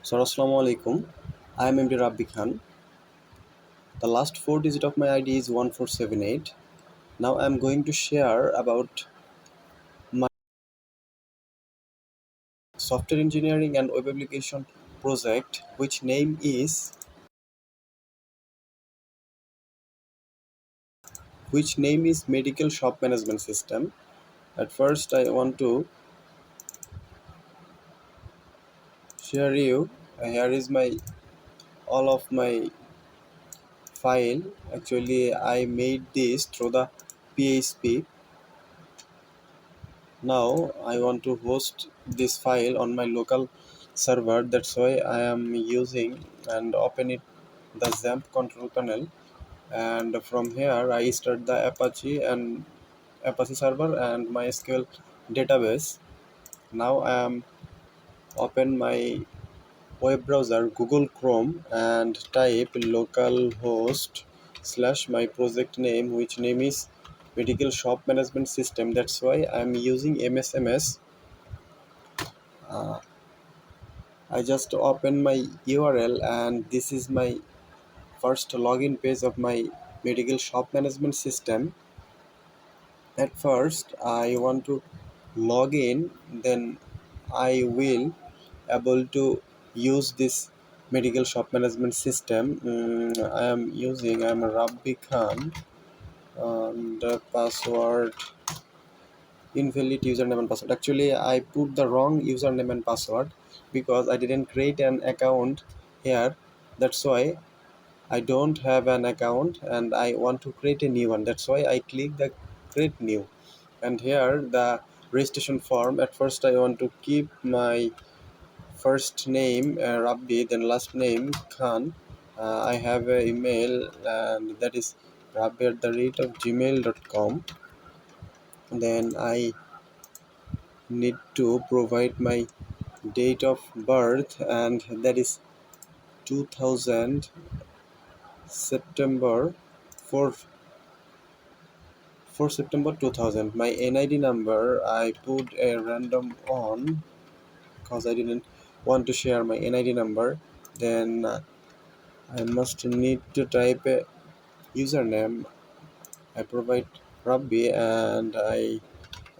So, Assalamu alaikum. I am MD Rabbi Khan. The last four digit of my ID is 1478. Now I am going to share about my software engineering and web application project, which name is Medical Shop Management System. At first, I want to share you. Here is my all of my file. Actually, I made this through the PHP. Now I want to host this file on my local server. That's why I am using and open it the XAMPP control panel, and from here I start the Apache server and MySQL database. Now I am open my web browser Google Chrome and type localhost slash my project name, which name is Medical Shop Management System. That's why I am using MSMS. I just open my URL, and this is my first login page of my medical shop management system. At first I want to log in, then I will able to use this medical shop management system. I am Rabbi Khan, and the password invalid username and password. Actually, I put the wrong username and password because I didn't create an account here. That's why I don't have an account and I want to create a new one. That's why I click the create new. And here the registration form. At first I want to keep my first name Rabbi, then last name Khan. I have an email, and that is rabbi@gmail.com. Then I need to provide my date of birth, and that is 2000 September 4 September 2000. My NID number I put a random on because I didn't want to share my NID number. Then I must need to type a username. I provide Rabbi, and I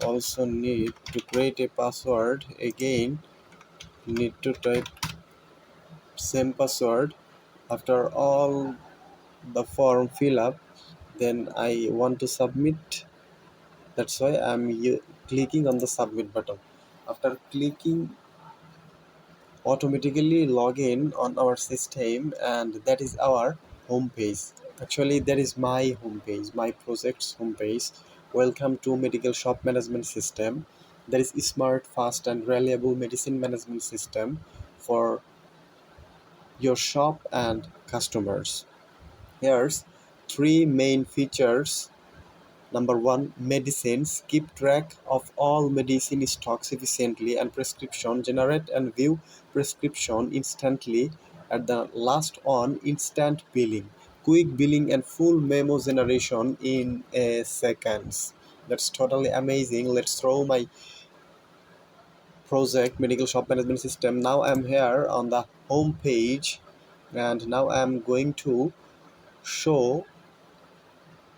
also need to create a password. Again, need to type same password. After all the form fill up, then I want to submit. That's why I'm clicking on the submit button. After clicking, automatically log in on our system, and that is our home page. Actually, that is my home page, my project's home page. Welcome to Medical Shop Management System. That is smart, fast, and reliable medicine management system for your shop and customers. Here's three main features. Number one, medicines. Keep track of all medicine stocks efficiently, and prescription. Generate and view prescription instantly. At the last one, instant billing. Quick billing and full memo generation in a seconds. That's totally amazing. Let's throw my project medical shop management system. Now I'm here on the home page, and now I'm going to show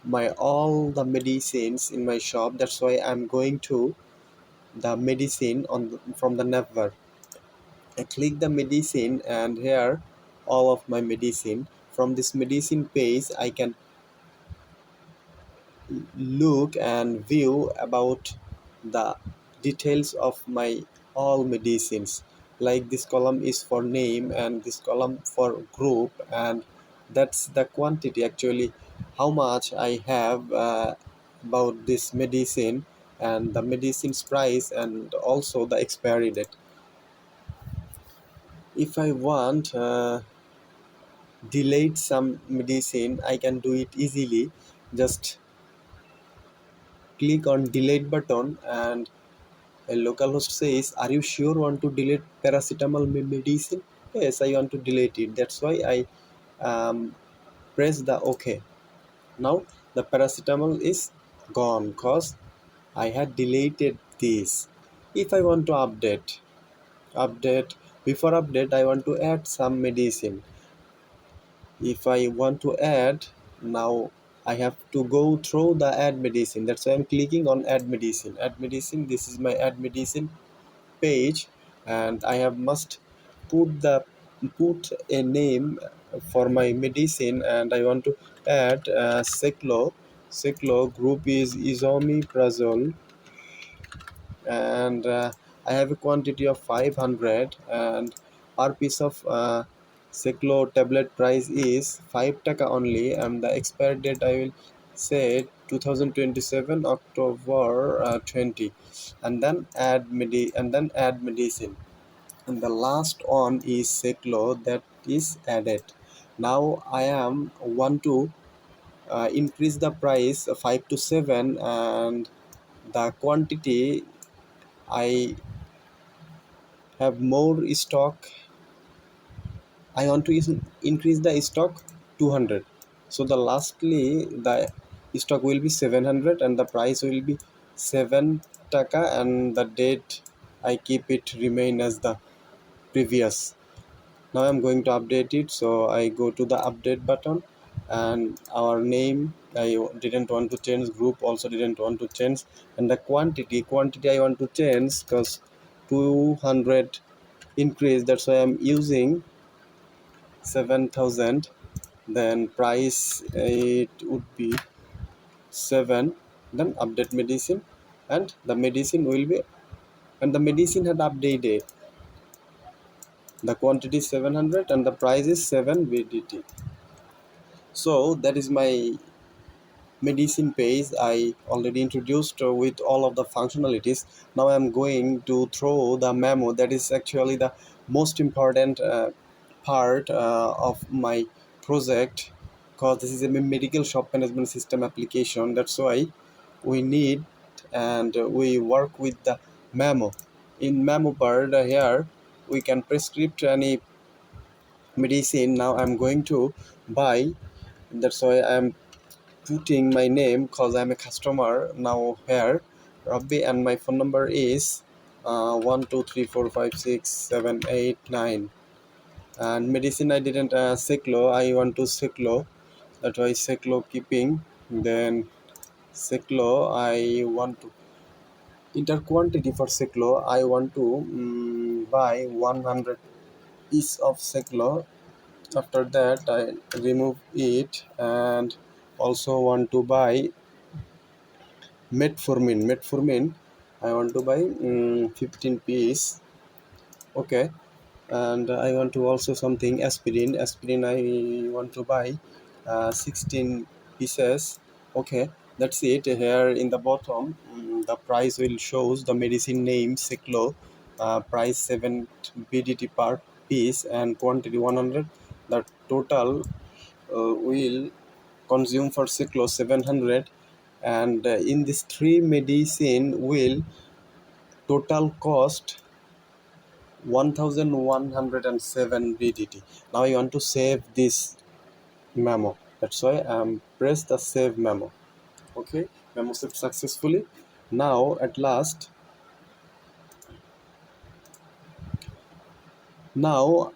my all the medicines in my shop. That's why I'm going to the medicine from the navbar. I click the medicine, and here all of my medicine. From this medicine page I can look and view about the details of my all medicines. Like this column is for name, and this column for group, and that's the quantity. Actually, how much I have about this medicine, and the medicine's price, and also the expiry date. If I want delete some medicine, I can do it easily. Just click on delete button, and a localhost says, "Are you sure want to delete paracetamol medicine?" Yes, I want to delete it. That's why I press the OK. Now the paracetamol is gone because I had deleted this. If I want to update before update I want to add some medicine. If I want to add, now I have to go through the add medicine. That's why I'm clicking on add medicine. Add medicine, this is my add medicine page, and I have must put a name for my medicine, and I want to add Seclo group is isomeprazole, and I have a quantity of 500, and per piece of Seclo tablet price is 5 taka only, and the expire date I will say 2027 October 20, and then add medicine, and the last one is Seclo that is added. Now I am want to increase the price 5 to 7, and the quantity I have more stock. I want to increase the stock 200. So the lastly the stock will be 700, and the price will be 7 taka, and the date I keep it remain as the previous. Now I'm going to update it, so I go to the update button, and our name I didn't want to change, group also didn't want to change, and the quantity I want to change because 200 increase, that's why I'm using 7,000. Then price it would be 7, then update medicine, and the medicine will be, and the medicine had updated, the quantity 700 and the price is 7 BDT. So that is my medicine page I already introduced with all of the functionalities. Now I'm going to throw the memo, that is actually the most important part of my project, because this is a medical shop management system application. That's why we need, and we work with the memo. In memo part here we can prescribe any medicine. Now I'm going to buy, that's why I'm putting my name because I'm a customer now here, Rabbi, and my phone number is 1 2 3 4 5 6 7 8 9. And medicine I didn't Seclo, I want to Seclo, that's why Seclo keeping. Then Seclo I want to enter quantity for Seclo, I want to buy 100 piece of Seclo. After that I remove it, and also want to buy metformin. I want to buy 15 piece. Okay. And I want to also something aspirin I want to buy 16 pieces. Okay, that's it. Here in the bottom the price will shows the medicine name Seclo, price 7 BDT per piece, and quantity 100. The total will consume for Seclo 700, and in this three medicine will total cost 1107 BDT. Now I want to save this memo, that's why I'm press the save memo. Okay, memo saved successfully. Now at last, now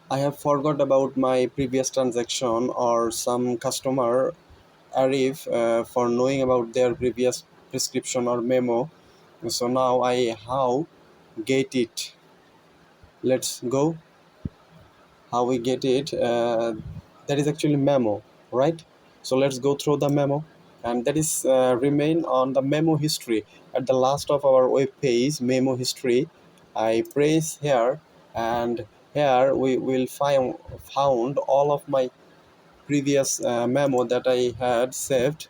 I have forgot about my previous transaction, or some customer arrive for knowing about their previous prescription or memo. So now I how get it. Let's go how we get it. That is actually memo, right? So let's go through the memo, and that is remain on the memo history. At the last of our web page, memo history, I press here, and here we will found all of my previous memo that I had saved.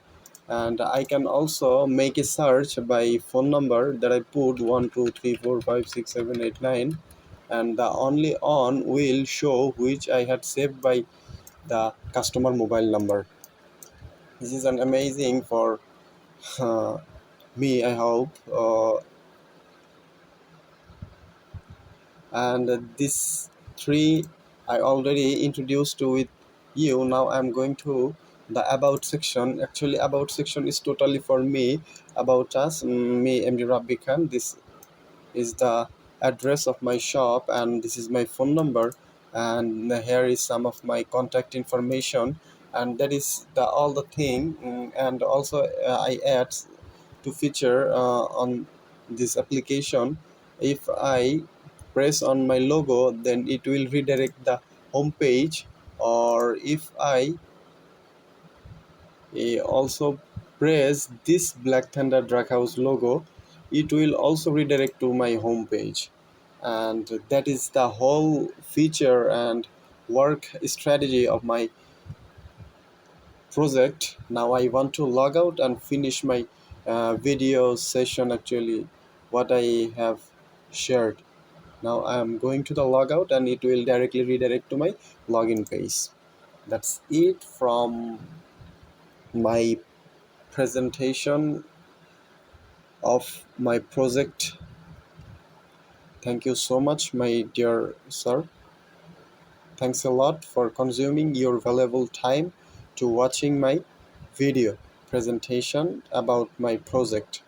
And I can also make a search by phone number that I put 1 2 3 4 5 6 7 8 9, and the only on will show which I had saved by the customer mobile number. This is an amazing for uh, me, I hope. And this three I already introduced to with you. Now I'm going to the about section. Actually about section is totally for me, about us, me MD Rabbi Khan. This is the address of my shop, and this is my phone number, and here is some of my contact information, and that is the all the thing. And also I add to feature on this application. If I press on my logo, then it will redirect the home page, or if I also press this Black Thunder Drag House logo, it will also redirect to my home page. And that is the whole feature and work strategy of my project. Now I want to log out and finish my video session, actually what I have shared. Now I am going to the logout, and it will directly redirect to my login page. That's it from my presentation of my project. Thank you so much, my dear sir. Thanks a lot for consuming your valuable time to watching my video presentation about my project.